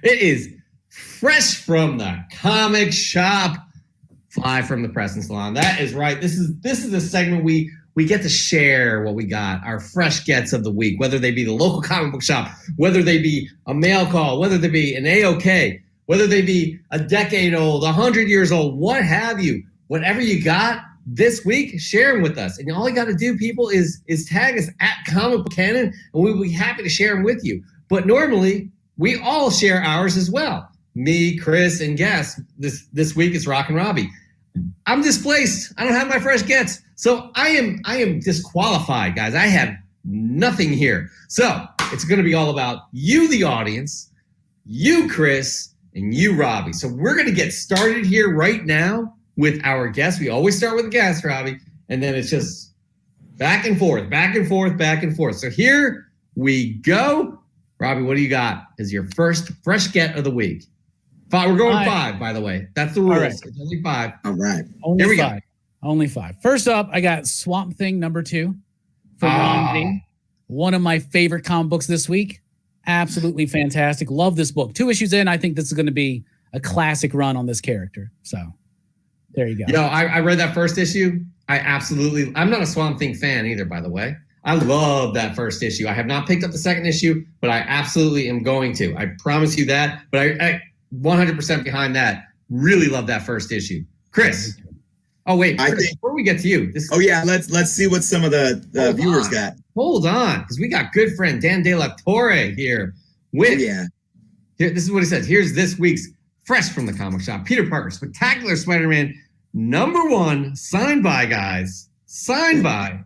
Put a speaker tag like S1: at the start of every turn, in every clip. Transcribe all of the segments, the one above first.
S1: It is fresh from the comic shop, fly from the press and salon. That is right. This is a segment we get to share what we got, our fresh gets of the week, whether they be the local comic book shop, whether they be a mail call, whether they be an AOK, whether they be a decade old, 100 years old, what have you. Whatever you got this week, share them with us. And all you got to do, people, is tag us at Comic Book Canon, and we'll be happy to share them with you. But normally, we all share ours as well. Me, Chris, and guests. This week it's Rock and Robbie. I'm displaced. I don't have my fresh gets. So I am disqualified, guys. I have nothing here. So it's going to be all about you, the audience, you, Chris, and you, Robbie. So we're going to get started here right now with our guests. We always start with a guest, Robbie, and then it's just back and forth, back and forth, back and forth. So here we go. Robbie, what do you got as your first fresh get of the week? We're going 5, by the way. That's the rules. Right. It's only 5.
S2: All right.
S3: Only 5. Only 5. First up, I got Swamp Thing #2 for Ron V. One of my favorite comic books this week. Absolutely fantastic. Love this book. 2 issues in, I think this is going to be a classic run on this character. So there you go.
S1: I read that first issue. I'm not a Swamp Thing fan either, by the way. I love that first issue. I have not picked up the second issue, but I absolutely am going to. I promise you that. But I 100% behind that. Really love that first issue. Chris. Oh, wait. Chris, before we get to you.
S2: Let's see what some of the viewers got.
S1: Hold on, because we got good friend Dan De La Torre here. Here, this is what he says. Here's this week's fresh from the comic shop. Peter Parker, Spectacular Spider-Man #1, signed by, guys. Signed by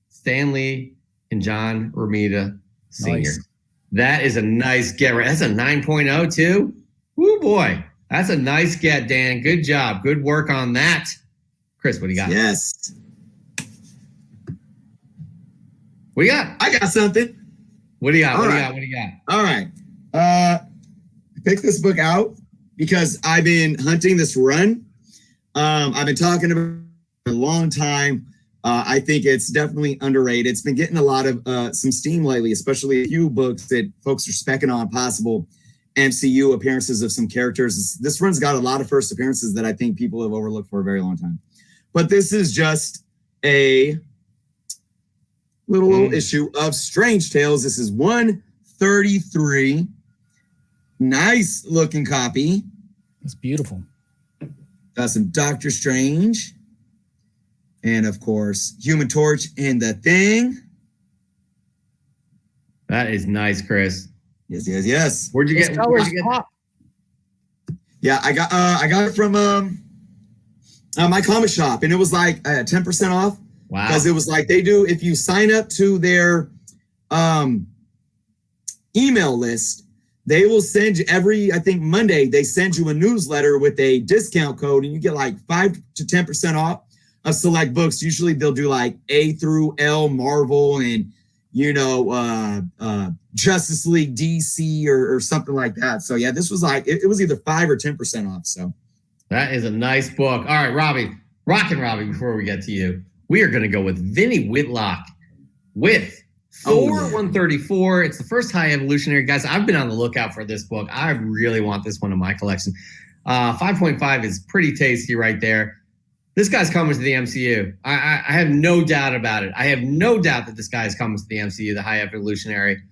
S1: Stan Lee and John Romita Sr. Nice. That is a nice get. That's a 9.0 too. Woo, boy. That's a nice get, Dan. Good job. Good work on that. Chris, what do you got?
S2: Yes.
S1: What do you got?
S2: I got something.
S1: What do you got? What do you got?
S2: All right. I picked this book out because I've been hunting this run. I've been talking about it for a long time. I think it's definitely underrated. It's been getting a lot of some steam lately, especially a few books that folks are specking on possible MCU appearances of some characters. This run's got a lot of first appearances that I think people have overlooked for a very long time. But this is just a little issue of Strange Tales. This is 133. Nice looking copy.
S3: It's beautiful.
S2: Got some Doctor Strange. And of course, Human Torch and the Thing.
S1: That is nice, Chris.
S2: Yes.
S1: Where'd you get
S3: that?
S2: Yeah, I got it from my comic shop, and it was like 10% off.
S1: Wow.
S2: Because it was like they do, if you sign up to their email list, they will send you I think Monday, they send you a newsletter with a discount code, and you get like 5 to 10% off of select books. Usually they'll do like A through L Marvel and, Justice League DC or something like that. So yeah, this was like, it was either 5 or 10% off. So
S1: that is a nice book. All right, Robbie, Rockin' Robbie, before we get to you, we are going to go with Vinny Whitlock with Thor 134. It's the first High Evolutionary. Guys, I've been on the lookout for this book. I really want this one in my collection. 5.5 is pretty tasty right there. This guy's coming to the MCU. I have no doubt about it. I have no doubt that this guy is coming to the MCU, the High Evolutionary.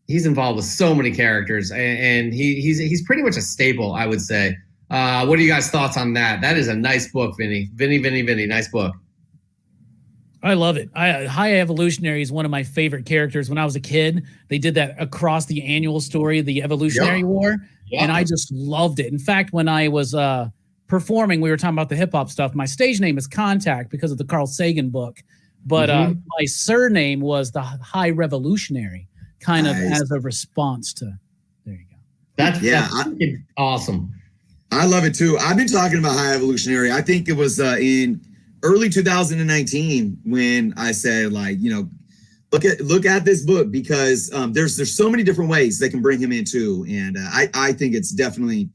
S1: He's involved with so many characters, and he's pretty much a staple, I would say. What are you guys' thoughts on that? That is a nice book, Vinny. Vinny. Nice book.
S3: I love it. High Evolutionary is one of my favorite characters. When I was a kid, they did that across the annual story of the Evolutionary War, and I just loved it. In fact, when I was performing, we were talking about the hip hop stuff. My stage name is Contact because of the Carl Sagan book, but my surname was the High Revolutionary, kind of as a response to. There you go.
S1: That's awesome.
S2: I love it too. I've been talking about High Evolutionary. I think it was in early 2019 when I said, look at this book, because there's so many different ways they can bring him into, and I think it's definitely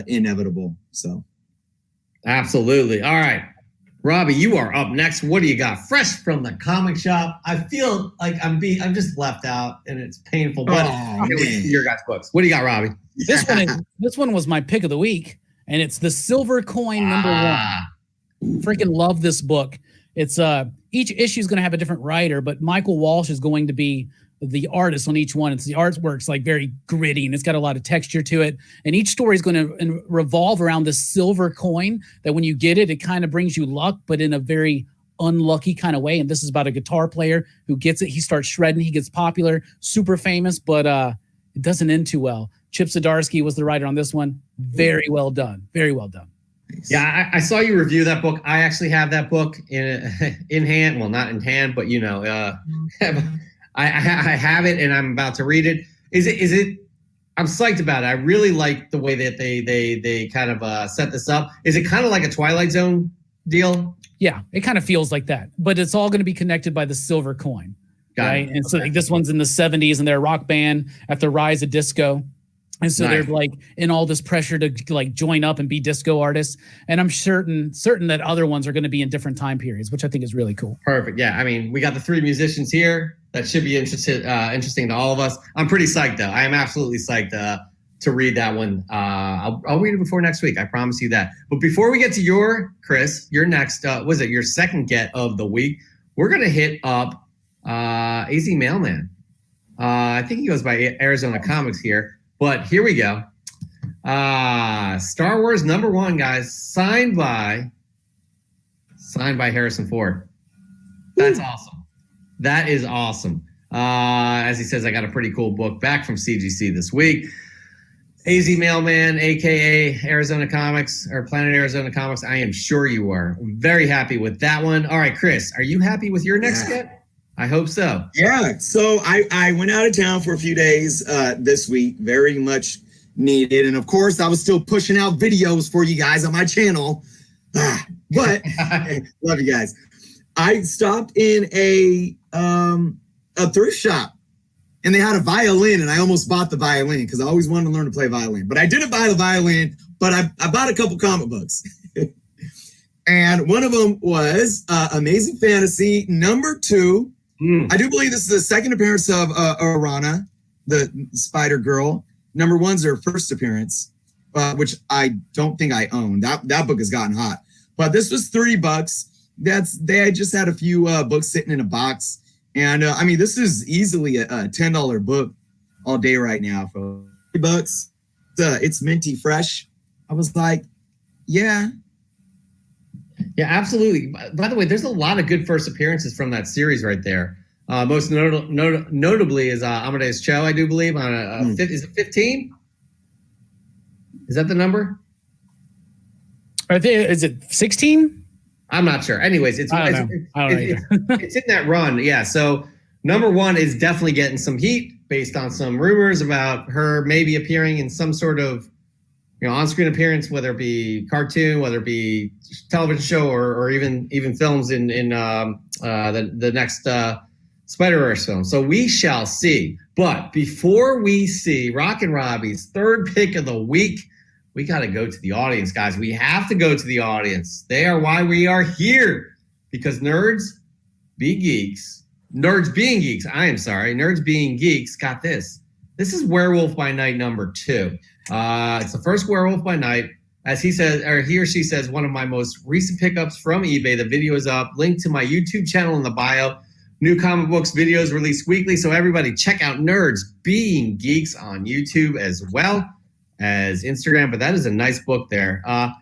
S2: inevitable. So,
S1: absolutely. All right, Robbie, you are up next. What do you got? Fresh from the comic shop. I feel like I'm just left out, and it's painful. But your guys' books. What do you got, Robbie?
S3: This one was my pick of the week, and it's the Silver Coin #1. Freaking love this book. It's each issue is going to have a different writer, but Michael Walsh is going to be the artist on each one. It's the artwork's like very gritty and it's got a lot of texture to it. And each story is going to revolve around this silver coin that when you get it, it kind of brings you luck, but in a very unlucky kind of way. And this is about a guitar player who gets it. He starts shredding. He gets popular, super famous, but it doesn't end too well. Chip Zdarsky was the writer on this one. Very well done. Very well done.
S1: Yeah, I saw you review that book. I actually have that book in hand. Well, not in hand, but I have it, and I'm about to read it. Is it? I'm psyched about it. I really like the way that they kind of set this up. Is it kind of like a Twilight Zone deal?
S3: Yeah, it kind of feels like that, but it's all going to be connected by the silver coin, right? And so like, this one's in the 70s, and they're a rock band at the rise of disco. And so they're like in all this pressure to like join up and be disco artists. And I'm certain that other ones are going to be in different time periods, which I think is really cool.
S1: Perfect. Yeah. I mean, we got the 3 musicians here. That should be interesting to all of us. I'm pretty psyched though. I am absolutely psyched to read that one. I'll read it before next week. I promise you that. But before we get to your next, was it your second get of the week? We're going to hit up AZ Mailman. I think he goes by Arizona Comics here. But here we go. Star Wars #1, guys, signed by Harrison Ford. That's awesome. That is awesome. As he says, I got a pretty cool book back from CGC this week. AZ Mailman, aka Arizona Comics or Planet Arizona Comics. I am sure you are very happy with that one. All right, Chris, are you happy with your next get? I hope so.
S2: Yeah. So I went out of town for a few days this week. Very much needed. And of course, I was still pushing out videos for you guys on my channel. But love you guys. I stopped in a thrift shop and they had a violin, and I almost bought the violin because I always wanted to learn to play violin. But I didn't buy the violin, but I bought a couple comic books. And one of them was Amazing Fantasy #2. I do believe this is the second appearance of Arana, the Spider Girl. #1's her first appearance, which I don't think I own. That book has gotten hot. But this was $30. They just had a few books sitting in a box. And I mean, this is easily a $10 book all day right now for $30. It's minty fresh. I was like, yeah.
S1: Yeah, absolutely. By the way, there's a lot of good first appearances from that series right there. Most notably is Amadeus Cho, I do believe. Is it 15? Is that the number?
S3: Is it 16?
S1: I'm not sure. Anyways, it's in that run. Yeah. So #1 is definitely getting some heat based on some rumors about her maybe appearing in some sort of on-screen appearance, whether it be cartoon, whether it be television show, or even films in the next Spider-Verse film. So we shall see. But before we see Rockin' Robbie's third pick of the week, we got to go to the audience, guys. We have to go to the audience. They are why we are here. Because nerds being geeks, got this. This is Werewolf by Night #2. It's the first Werewolf by Night. As he says, or he or she says, one of my most recent pickups from eBay. The video is up. Link to my YouTube channel in the bio. New comic books videos released weekly. So everybody check out Nerds Being Geeks on YouTube as well as Instagram. But that is a nice book there. I'm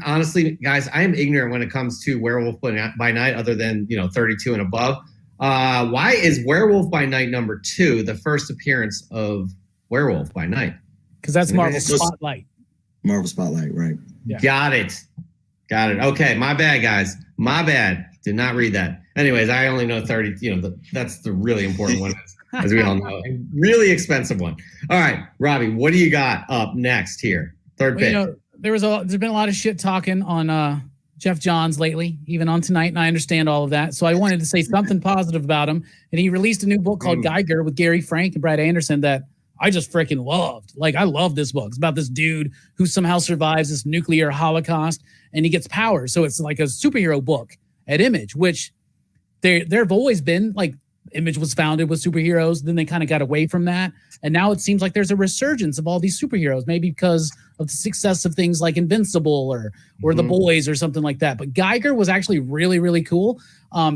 S1: honestly, guys, I am ignorant when it comes to Werewolf by Night other than, 32 and above. Why is Werewolf by Night #2 the first appearance of Werewolf by Night?
S3: Because that's Marvel Spotlight.
S2: Marvel Spotlight, right.
S3: Yeah.
S1: Got it. Okay, my bad, guys. My bad. Did not read that. Anyways, I only know 30. That's the really important one, as we all know. A really expensive one. All right, Robbie, what do you got up next here? Third pick.
S3: There's been a lot of shit talking on Jeff Johns lately, even on Tonight, and I understand all of that. So I wanted to say something positive about him. And he released a new book called Geiger with Gary Frank and Brad Anderson that I just freaking loved. Like, I love this book. It's about this dude who somehow survives this nuclear holocaust and he gets powers. So it's like a superhero book at Image, which there have always been, like, Image was founded with superheroes. Then they kind of got away from that. And now it seems like there's a resurgence of all these superheroes, maybe because of the success of things like Invincible or The Boys or something like that. But Geiger was actually really, really cool.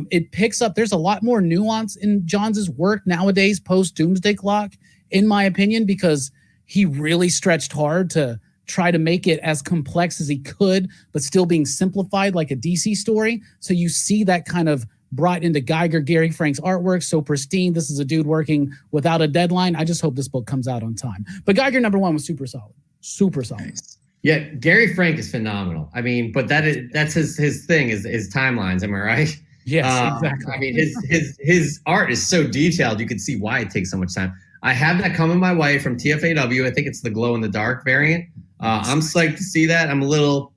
S3: It picks up, there's a lot more nuance in Johns' work nowadays, post Doomsday Clock, in my opinion, because he really stretched hard to try to make it as complex as he could, but still being simplified like a DC story. So you see that kind of brought into Geiger, Gary Frank's artwork, so pristine. This is a dude working without a deadline. I just hope this book comes out on time. But Geiger #1 was super solid. Super solid.
S1: Nice. Yeah, Gary Frank is phenomenal. I mean, but that's his thing, is timelines, am I right?
S3: Yes, exactly.
S1: I mean, his art is so detailed, you can see why it takes so much time. I have that coming my way from TFAW. I think it's the glow in the dark variant. I'm psyched to see that. I'm a little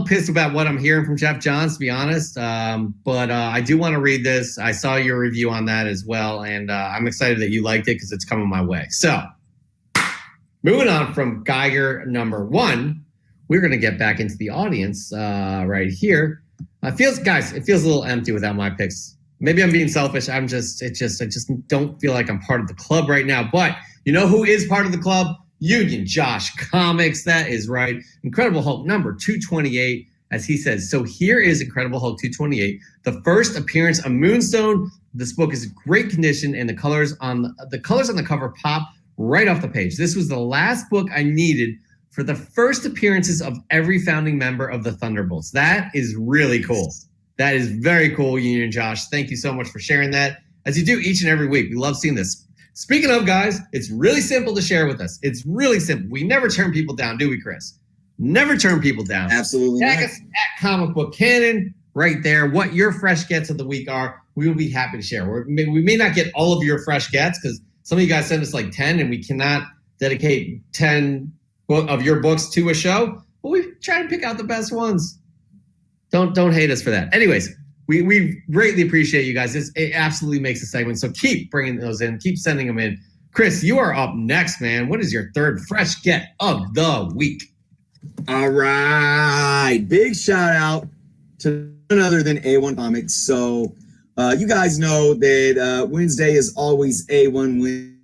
S1: pissed about what I'm hearing from Jeff Johns, to be honest. But I do want to read this. I saw your review on that as well, and I'm excited that you liked it because it's coming my way. So, moving on from Geiger #1, we're going to get back into the audience right here. It feels a little empty without my picks. Maybe I'm being selfish. I just don't feel like I'm part of the club right now. But you know who is part of the club? Union Josh Comics. That is right. Incredible Hulk #228, as he says. So here is Incredible Hulk 228, the first appearance of Moonstone. This book is in great condition, and the colors on the cover pop right off the page. This was the last book I needed for the first appearances of every founding member of the Thunderbolts. That is really cool. That is very cool, Union Josh. Thank you so much for sharing that, as you do each and every week. We love seeing this. Speaking of, guys, it's really simple to share with us. It's really simple. We never turn people down, do we, Chris? Never turn people down.
S2: Absolutely.
S1: Tag us at Comic Book Canon right there. What your fresh gets of the week are, we will be happy to share. We may not get all of your fresh gets because some of you guys send us like 10 and we cannot dedicate 10 of your books to a show, but we try to pick out the best ones. Don't hate us for that. Anyways, we greatly appreciate you guys. It absolutely makes a segment. So keep bringing those in. Keep sending them in. Chris, you are up next, man. What is your third fresh get of the week?
S2: All right. Big shout out to none other than A1 Comics. So you guys know that Wednesday is always A1 win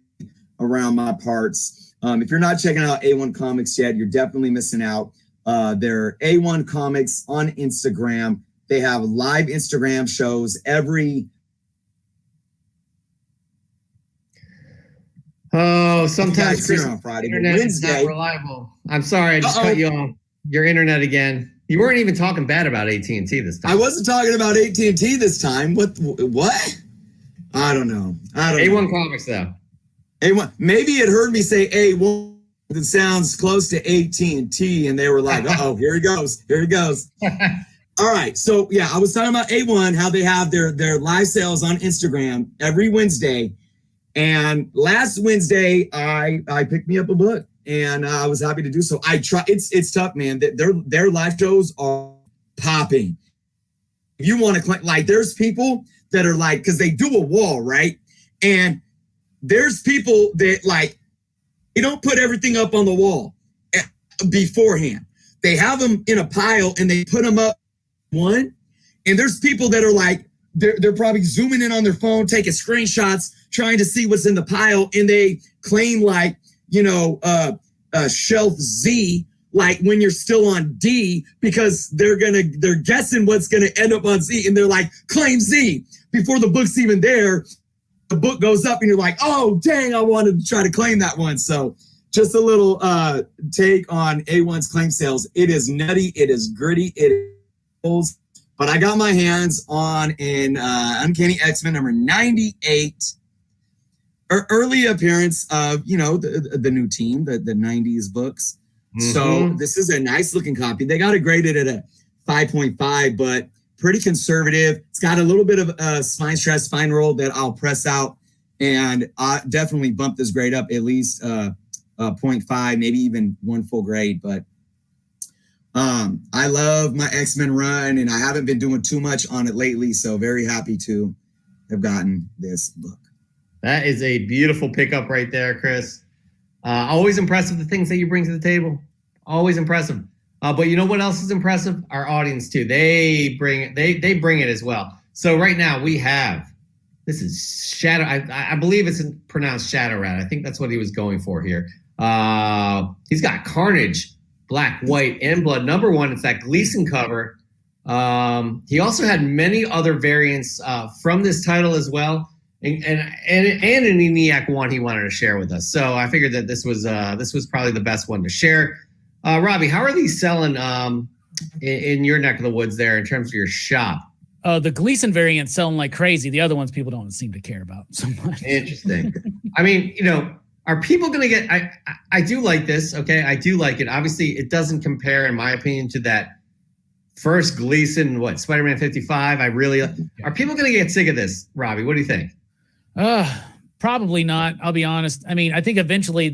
S2: around my parts. If you're not checking out A1 Comics yet, you're definitely missing out. They're A1 Comics on Instagram. They have live Instagram shows every.
S1: Oh, sometimes
S2: Chris, on Friday,
S1: internet
S2: Wednesday,
S1: is not reliable. I'm sorry, I just cut you off. Your internet again. You weren't even talking bad about AT&T this time.
S2: I wasn't talking about AT&T this time. What? I don't know.
S1: A1 Comics though.
S2: A1. Maybe it heard me say A1. It sounds close to AT&T, and they were like, "Uh-oh, here he goes. Here he goes." All right, so yeah, I was talking about A1, how they have their live sales on Instagram every Wednesday, and last Wednesday I picked me up a book, and I was happy to do so. I try. It's tough, man. Their live shows are popping. If you want to like, there's people that are like, because they do a wall, right, and there's people that like, they don't put everything up on the wall beforehand. They have them in a pile and they put them up one. And there's people that are like, they're probably zooming in on their phone, taking screenshots, trying to see what's in the pile. And they claim like, shelf Z, like when you're still on D, because they're guessing what's going to end up on Z. And they're like, claim Z before the book's even there. The book goes up and you're like, oh, dang, I wanted to try to claim that one. So just a little take on A1's claim sales. It is nutty. It is gritty. It is, but I got my hands on an Uncanny X-Men number 98. Early appearance of, the new team, the 90s books. Mm-hmm. So this is a nice looking copy. They got it graded at a 5.5, but pretty conservative. It's got a little bit of spine stress, spine roll that I'll press out, and I definitely bump this grade up at least 0.5, maybe even one full grade. But I love my X-Men run, and I haven't been doing too much on it lately, so very happy to have gotten this book.
S1: That is a beautiful pickup right there, Chris. Always impressive, the things that you bring to the table. Always impressive. But you know what else is impressive? Our audience too. They bring it. They bring it as well. So right now we have, this is Shadow. I believe it's pronounced Shadow Rat. I think that's what he was going for here. He's got Carnage, Black, White, and Blood. Number 1, it's that Gleason cover. He also had many other variants from this title as well, and an ENIAC one he wanted to share with us. So I figured that this was probably the best one to share. Robbie, how are these selling in your neck of the woods there in terms of your shop?
S3: The Gleason variant selling like crazy. The other ones people don't seem to care about so much.
S1: Interesting. I mean, are people going to get? I do like this. Okay, I do like it. Obviously, it doesn't compare, in my opinion, to that first Gleason, Spider-Man 55. Are people going to get sick of this, Robbie? What do you think?
S3: Probably not. I'll be honest. I mean, I think eventually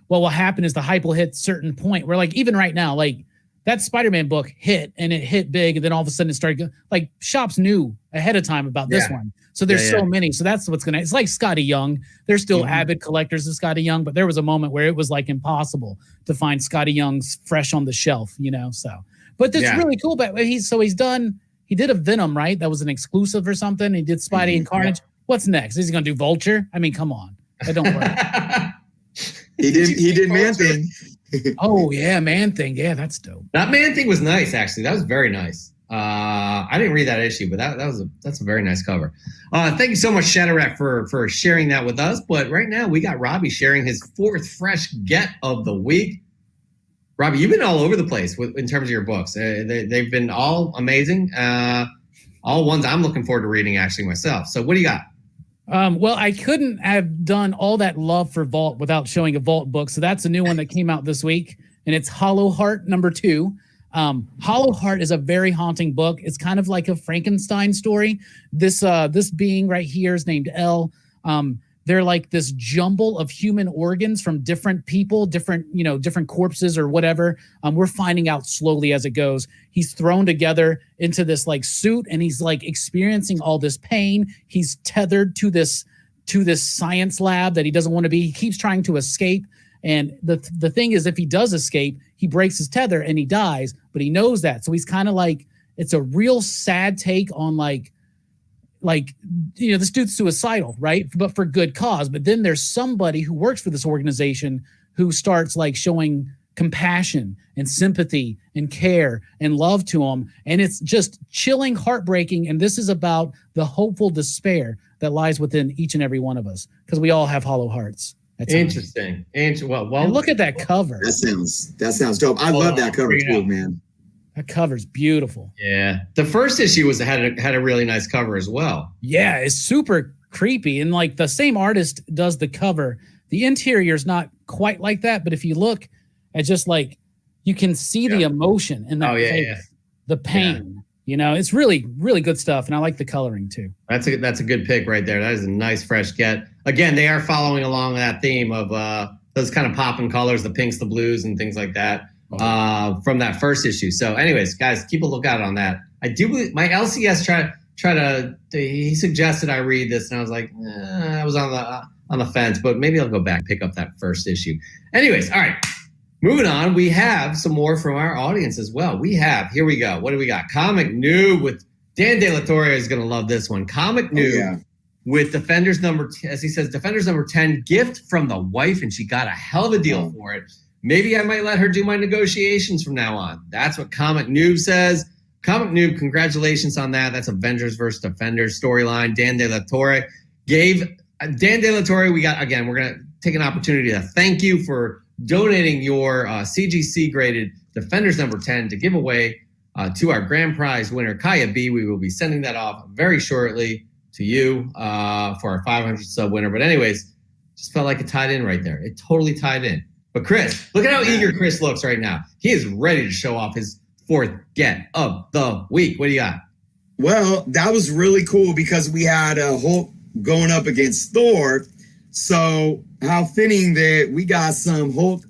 S3: what will happen is the hype will hit a certain point where, like, even right now, like that Spider-Man book hit and it hit big, and then all of a sudden it started like shops knew ahead of time about this one. So there's so many. So that's what's it's like Scotty Young. There's still avid collectors of Scotty Young, but there was a moment where it was like impossible to find Scotty Young's fresh on the shelf, so. But that's really cool. But he did a Venom, right? That was an exclusive or something. He did Spidey and Carnage. Yeah. What's next? Is he going to do Vulture? I mean, come on. That don't work.
S2: He did Man-Thing.
S3: Oh, yeah, Man-Thing. Yeah, that's dope.
S1: That Man-Thing was nice, actually. That was very nice. I didn't read that issue, but that's a very nice cover. Thank you so much, Shadowrat, for sharing that with us. But right now, we got Robbie sharing his 4th fresh get of the week. Robbie, you've been all over the place in terms of your books. They've been all amazing. All ones I'm looking forward to reading, actually, myself. So what do you got?
S3: Well, I couldn't have done all that love for Vault without showing a Vault book. So that's a new one that came out this week, and it's Hollow Heart number 2. Hollow Heart is a very haunting book. It's kind of like a Frankenstein story. This being right here is named Elle. They're like this jumble of human organs from different people, different corpses or whatever. We're finding out slowly as it goes. He's thrown together into this like suit, and he's like experiencing all this pain. He's tethered to this science lab that he doesn't want to be. He keeps trying to escape. And the thing is, if he does escape, he breaks his tether and he dies, but he knows that. So he's kind of like, it's a real sad take on this dude's suicidal, right? But for good cause. But then there's somebody who works for this organization who starts like showing compassion and sympathy and care and love to him. And it's just chilling, heartbreaking. And this is about the hopeful despair that lies within each and every one of us, because we all have hollow hearts.
S1: Interesting. Well,
S3: and look at that cover.
S2: That sounds dope. I love that cover too, man.
S3: That cover's beautiful.
S1: Yeah. The first issue had a really nice cover as well.
S3: Yeah, it's super creepy. And like the same artist does the cover. The interior is not quite like that, but if you look at just like, you can see the emotion in that face, the pain. It's really, really good stuff. And I like the coloring too.
S1: That's a good pick right there. That is a nice fresh get. Again, they are following along that theme of those kind of popping colors, the pinks, the blues, and things like that. From that first issue. So anyways, guys, keep a lookout on that. I do believe my LCS he suggested I read this, and I was like, I was on the fence, but maybe I'll go back and pick up that first issue. Anyways, all right, moving on. We have some more from our audience as well. Here we go. What do we got? Comic Noob with Dan De La Torre is going to love this one. Comic Noob with Defenders as he says, Defenders number 10, gift from the wife, and she got a hell of a deal for it. Maybe I might let her do my negotiations from now on. That's what Comic Noob says. Comic Noob, congratulations on that. That's Avengers versus Defenders storyline. Dan De La Torre gave Dan De La Torre. We're going to take an opportunity to thank you for donating your CGC graded Defenders number 10 to give away to our grand prize winner, Kaya B. We will be sending that off very shortly to you for our 500 sub winner. But anyways, just felt like it tied in right there. It totally tied in. But Chris, look at how eager Chris looks right now. He is ready to show off his 4th get of the week. What do you got?
S2: Well, that was really cool because we had Hulk going up against Thor. So how fitting that we got some Hulk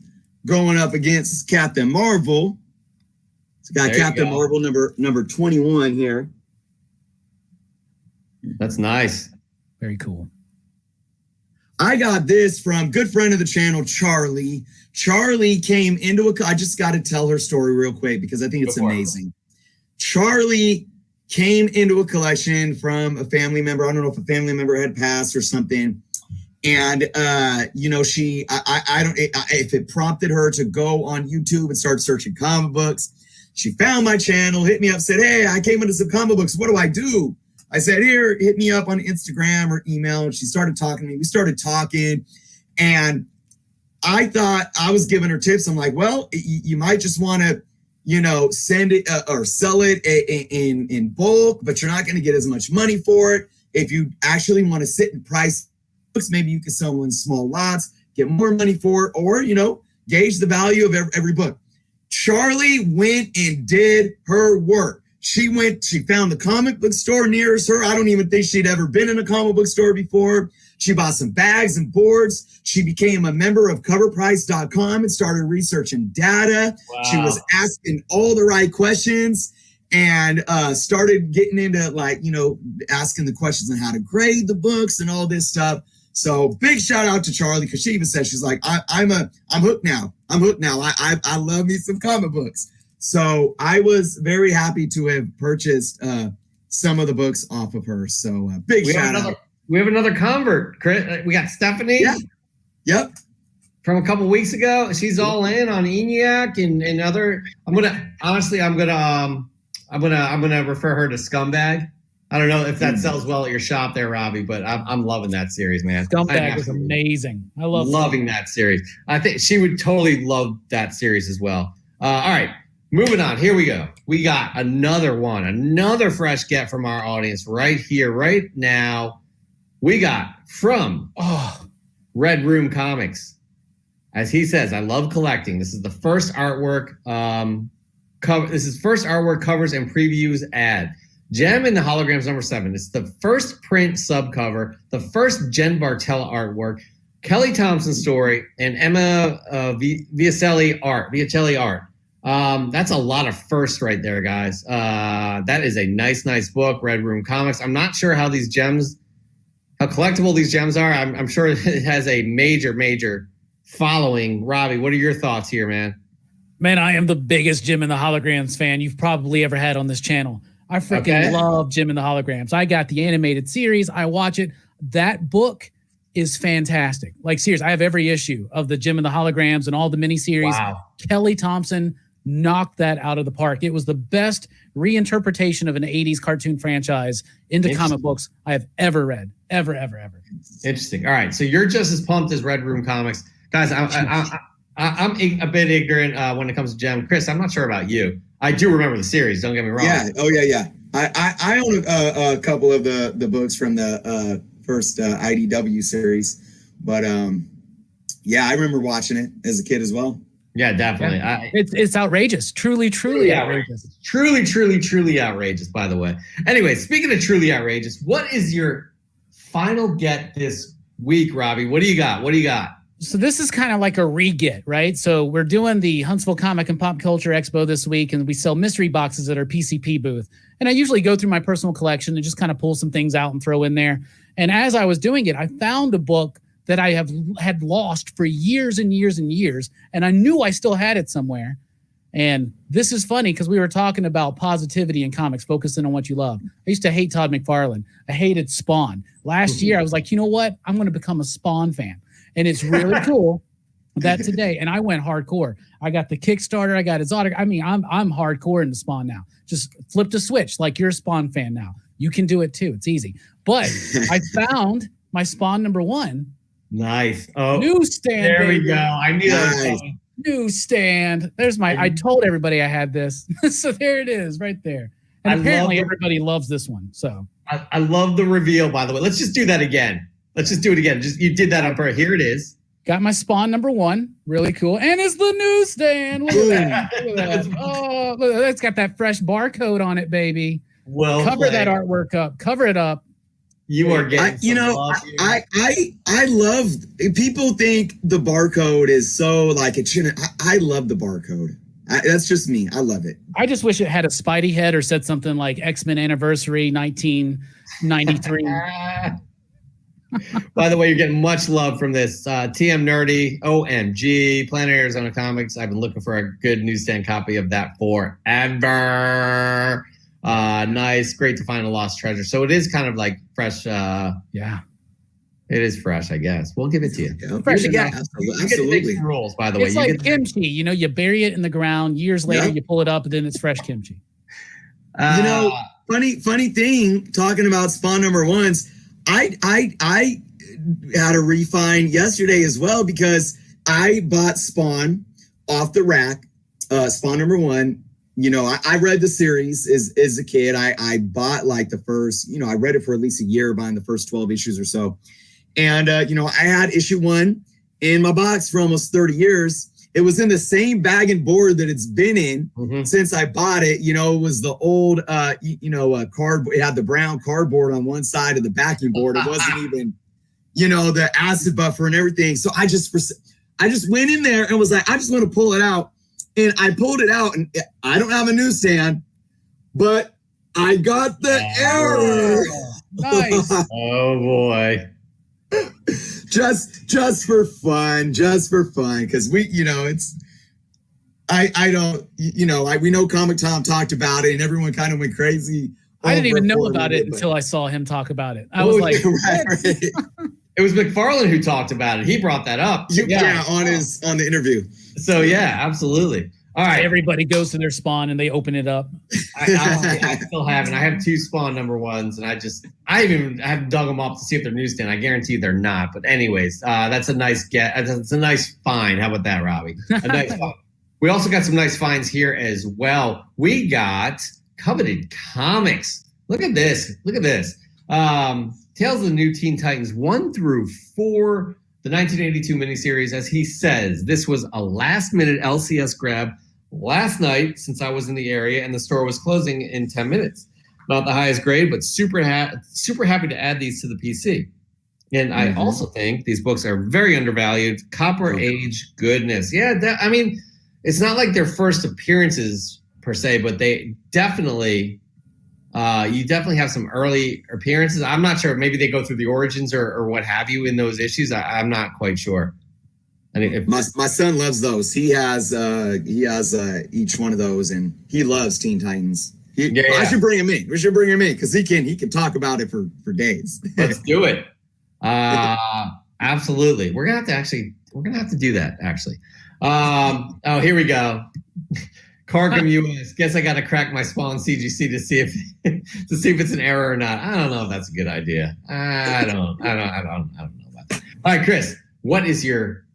S2: going up against Captain Marvel. It's got Captain Marvel number 21 here.
S1: That's nice.
S3: Very cool.
S2: I got this from good friend of the channel, Charlie. Charlie came into I just got to tell her story real quick because I think it's amazing. Charlie came into a collection from a family member. I don't know if a family member had passed or something. And, you know, if it prompted her to go on YouTube and start searching comic books, she found my channel, hit me up, said, hey, I came into some comic books. What do I do? I said, here, hit me up on Instagram or email. And she started talking to me. We started talking. And I thought I was giving her tips. I'm like, well, you might just want to, you know, send it or sell it in bulk, but you're not going to get as much money for it. If you actually want to sit and price books, maybe you can sell them in small lots, get more money for it, or, you know, gauge the value of every book. Charlie went and did her work. She found the comic book store nearest her. I don't even think she'd ever been in a comic book store before. She bought some bags and boards. She became a member of Covrprice.com and started researching data. Wow. She was asking all the right questions and started getting into, like, you know, asking the questions on how to grade the books and all this stuff. So big shout out to Charlie, because she even said, she's like, I'm hooked now. I'm hooked now. I love me some comic books. So I was very happy to have purchased some of the books off of her. So big shout out.
S1: We have another convert. We got Stephanie.
S2: Yeah. Yep.
S1: From a couple weeks ago. She's all in on ENIAC and other. I'm gonna refer her to Scumbag. I don't know if that sells well at your shop there, Robbie, but I'm loving that series, man.
S3: Scumbag is amazing. I
S1: loving that series. I think she would totally love that series as well. All right, moving on. Here we go. We got another fresh get from our audience right here, right now. We got from Red Room Comics. As he says, I love collecting. This is the first artwork first artwork, covers, and previews ad. Gem in the Holograms #7. It's the first print subcover, the first Jen Bartella artwork, Kelly Thompson story, and Emma Viacelli art. That's a lot of firsts right there, guys. That is a nice book, Red Room Comics. I'm not sure how collectible these gems are. I'm sure it has a major following. Robbie, what are your thoughts here, man?
S3: Man, I am the biggest Jim in the Holograms fan you've probably ever had on this channel. I freaking love Jim in the Holograms. I got the animated series. I watch it. That book is fantastic. Like, seriously, I have every issue of the Jim in the Holograms and all the miniseries. Wow. Kelly Thompson knocked that out of the park. It was the best reinterpretation of an 80s cartoon franchise into comic books I have ever read. Ever.
S1: Interesting. All right. So you're just as pumped as Red Room Comics. Guys, I'm a bit ignorant when it comes to Gem. Chris, I'm not sure about you. I do remember the series. Don't get me wrong.
S2: Yeah. Oh, yeah. I own a couple of the books from the first IDW series. But, yeah, I remember watching it as a kid as well.
S1: Yeah, definitely.
S3: Yeah. It's outrageous. Truly outrageous.
S1: Truly outrageous, by the way. Anyway, speaking of truly outrageous, what is your final get this week, Robbie? What do you got?
S3: So this is kind of like a re-get, right? So we're doing the Huntsville Comic and Pop Culture Expo this week, and we sell mystery boxes at our PCP booth. And I usually go through my personal collection and just kind of pull some things out and throw in there. And as I was doing it, I found a book that I had lost for years and years and years, and I knew I still had it somewhere. And this is funny because we were talking about positivity in comics, focusing on what you love. I used to hate Todd McFarlane. I hated Spawn. Last year, I was like, you know what? I'm going to become a Spawn fan. And it's really cool that today, and I went hardcore. I got the Kickstarter. I got his autograph. I mean, I'm hardcore into Spawn now. Just flip the switch like you're a Spawn fan now. You can do it too. It's easy. But I found my Spawn #1.
S1: Nice. Oh,
S3: newsstand.
S1: There we go. I knew that.
S3: Newsstand. There's my. I told everybody I had this, so there it is, right there. And apparently everybody loves this one. So
S1: I love the reveal. By the way, let's just do that again. Let's just do it again. You did that on purpose. Here it is.
S3: Got my Spawn #1. Really cool. And it's the newsstand. Look at that. Look at that. Oh, look, it's got that fresh barcode on it, baby.
S1: Well,
S3: cover that artwork up. Cover it up.
S1: You are getting.
S2: I love. People think the barcode is so like it shouldn't. I love the barcode. That's just me. I love it.
S3: I just wish it had a Spidey head or said something like X-Men Anniversary 1993.
S1: By the way, you're getting much love from this. TM Nerdy, OMG, Planet Arizona Comics. I've been looking for a good newsstand copy of that forever. Nice. Great to find a lost treasure. So it is kind of like fresh.
S3: Yeah.
S1: It is fresh, I guess. We'll give it to you.
S2: Yeah.
S3: Fresh
S2: Yeah,
S1: Absolutely. Rules, by the way.
S3: It's like kimchi. You know, you bury it in the ground. Years later, you pull it up, and then it's fresh kimchi.
S2: Funny thing. Talking about Spawn number ones, I had a refine yesterday as well because I bought Spawn off the rack. Spawn number one. You know, I read the series as a kid. I bought like the first. You know, I read it for at least a year, buying the first 12 issues or so. And, you know, I had issue 1 in my box for almost 30 years. It was in the same bag and board that it's been in since I bought it. You know, it was the old, cardboard. It had the brown cardboard on one side of the backing board. It wasn't even, you know, the acid buffer and everything. So I just went in there and was like, I just want to pull it out. And I pulled it out, and I don't have a newsstand, but I got the error.
S3: Nice.
S1: Oh, boy.
S2: just for fun, because we, you know, it's I don't, you know, we know Comic Tom talked about it and everyone kind of went crazy.
S3: I didn't even know about it until I saw him talk about it. I was like,
S2: right.
S1: It was McFarlane who talked about it. He brought that up.
S2: Yeah, on the interview.
S1: So yeah, absolutely. All right.
S3: Everybody goes to their Spawn and they open it up.
S1: I still haven't. I have 2 Spawn number ones, and I haven't dug them up to see if they're newsstand. I guarantee they're not. But anyways, that's a nice get. It's a nice find. How about that, Robbie? A nice find. We also got some nice finds here as well. We got coveted comics. Look at this. Tales of the New Teen Titans 1 through 4, the 1982 miniseries. As he says, this was a last-minute LCS grab last night since I was in the area and the store was closing in 10 minutes. Not the highest grade, but super happy to add these to the PC. And I also think these books are very undervalued. Copper Age goodness. Yeah, I mean, it's not like their first appearances per se, but they definitely... you definitely have some early appearances. I'm not sure. Maybe they go through the origins or what have you in those issues. I'm not quite sure. I mean,
S2: my son loves those. He has each one of those, and he loves Teen Titans. I should bring him in. We should bring him in because he can talk about it for days.
S1: Let's do it. Absolutely. We're gonna have to do that actually. Oh, here we go. Carcom US. Guess I got to crack my Spawn CGC to see if it's an error or not. I don't know if that's a good idea. I don't know about that. All right, Chris, what is your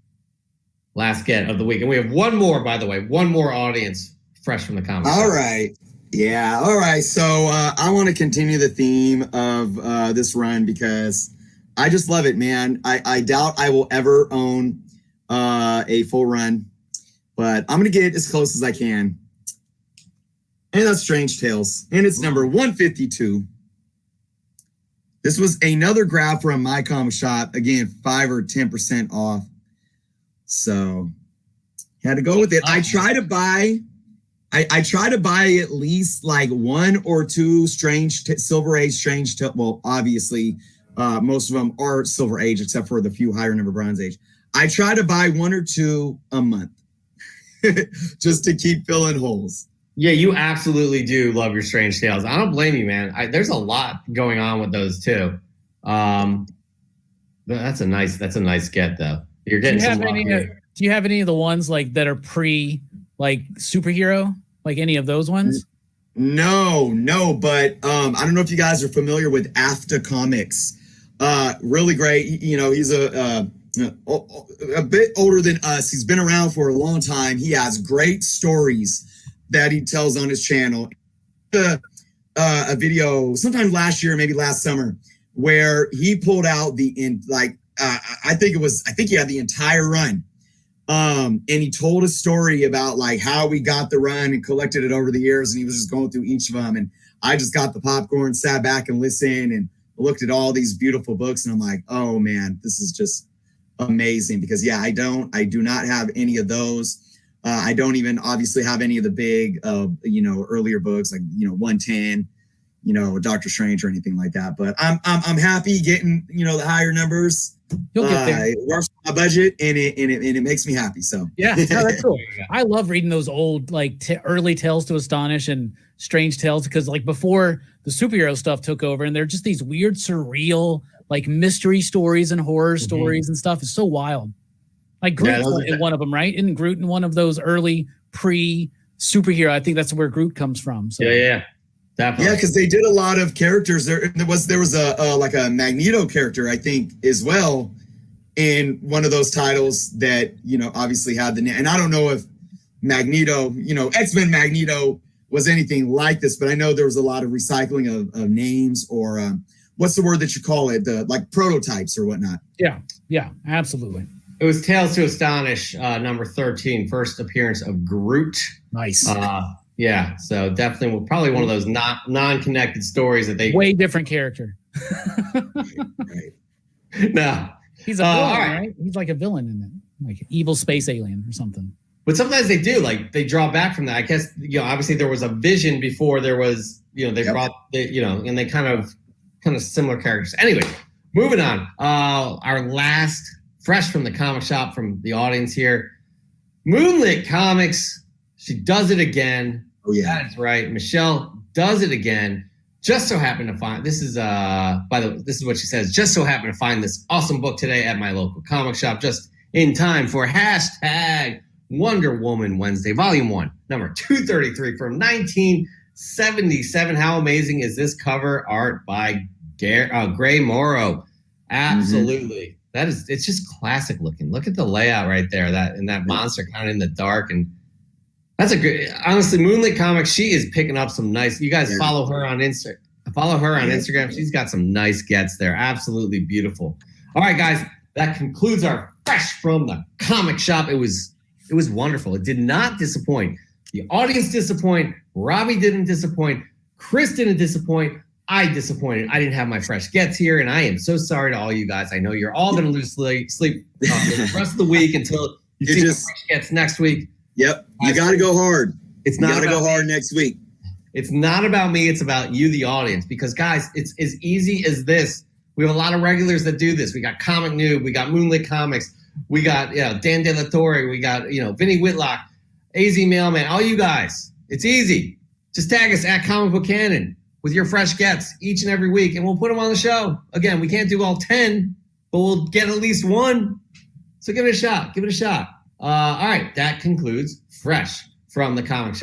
S1: last get of the week? And we have one more, by the way, one more audience fresh from the comics.
S2: All right. Yeah. All right. So I want to continue the theme of this run because I just love it, man. I doubt I will ever own a full run, but I'm going to get as close as I can. And that's Strange Tales. And it's number 152. This was another grab from my comic shop. Again, 5 or 10% off. So had to go with it. I try to buy at least like 1 or 2 Silver Age Strange Tales. Well, obviously, most of them are Silver Age, except for the few higher number Bronze Age. I try to buy 1 or 2 a month just to keep filling holes.
S1: Yeah, you absolutely do love your Strange Tales. I don't blame you, man. There's a lot going on with those too. That's a nice get though. You're getting some love here.
S3: Do you have any of the ones like that are superhero? Like any of those ones?
S2: No, but I don't know if you guys are familiar with AFTA Comics. Really great. You know, he's a bit older than us. He's been around for a long time. He has great stories that he tells on his channel. A video sometime last year, maybe last summer, where he pulled out I think he had the entire run. And he told a story about like how we got the run and collected it over the years. And he was just going through each of them. And I just got the popcorn, sat back and listened and looked at all these beautiful books. And I'm like, oh man, this is just amazing because I do not have any of those. I don't even obviously have any of the big, earlier books like, 110, you know, Doctor Strange or anything like that. But I'm happy getting, you know, the higher numbers.
S3: You'll get there.
S2: It works for my budget, and it makes me happy. So
S3: yeah, no, that's cool. I love reading those old like early Tales to Astonish and Strange Tales, because like before the superhero stuff took over, and they're just these weird, surreal, like mystery stories and horror stories and stuff. It's so wild. Like Groot in one of them, right? Isn't Groot in one of those early pre-superhero? I think that's where Groot comes from. So
S1: yeah. Definitely.
S2: Yeah, because they did a lot of characters. There was a like a Magneto character, I think, as well, in one of those titles that, you know, obviously had the name. And I don't know if Magneto, you know, X-Men Magneto was anything like this, but I know there was a lot of recycling of names, or what's the word that you call it? The like prototypes or whatnot.
S3: Yeah, absolutely.
S1: It was Tales to Astonish, number 13, first appearance of Groot.
S3: Nice.
S1: Yeah, so definitely probably one of those non-connected stories that they
S3: way different character.
S2: Right.
S1: No,
S3: he's a villain, right? He's like a villain in it, like an evil space alien or something.
S1: But sometimes they do, like they draw back from that. I guess, you know, obviously there was a Vision before there was, you know, they brought the, you know, and they kind of similar characters. Anyway, moving on. Our last fresh from the comic shop from the audience here, Moonlit Comics. She does it again.
S2: Oh yeah,
S1: that's right. Michelle does it again. Just so happened to find this is this is what she says. Just so happened to find this awesome book today at my local comic shop, just in time for hashtag Wonder Woman Wednesday, Volume 1, number 233 from 1977. How amazing is this cover art by Gray Morrow? Absolutely. It's just classic looking. Look at the layout right there. That monster kind of in the dark, and that's a good. Honestly, Moonlit Comics. She is picking up some nice. You guys follow her on Instagram. Instagram. She's got some nice gets there. Absolutely beautiful. All right, guys. That concludes our fresh from the comic shop. It was wonderful. It did not disappoint. The audience disappointed. Robbie didn't disappoint. Chris didn't disappoint. I disappointed. I didn't have my fresh gets here, and I am so sorry to all you guys. I know you're all going to lose sleep the rest of the week until you see the fresh gets next week.
S2: Yep, you got to go hard. You got to go hard next week.
S1: It's not about me. It's about you, the audience. Because, guys, it's as easy as this. We have a lot of regulars that do this. We got Comic Noob. We got Moonlit Comics. We got Dan De La Torre. We got Vinny Whitlock, AZ Mailman. All you guys. It's easy. Just tag us at Comic Book Cannon with your fresh gets each and every week, and we'll put them on the show. Again, we can't do all 10, but we'll get at least one. So give it a shot. All right, that concludes Fresh from the Comic Shop.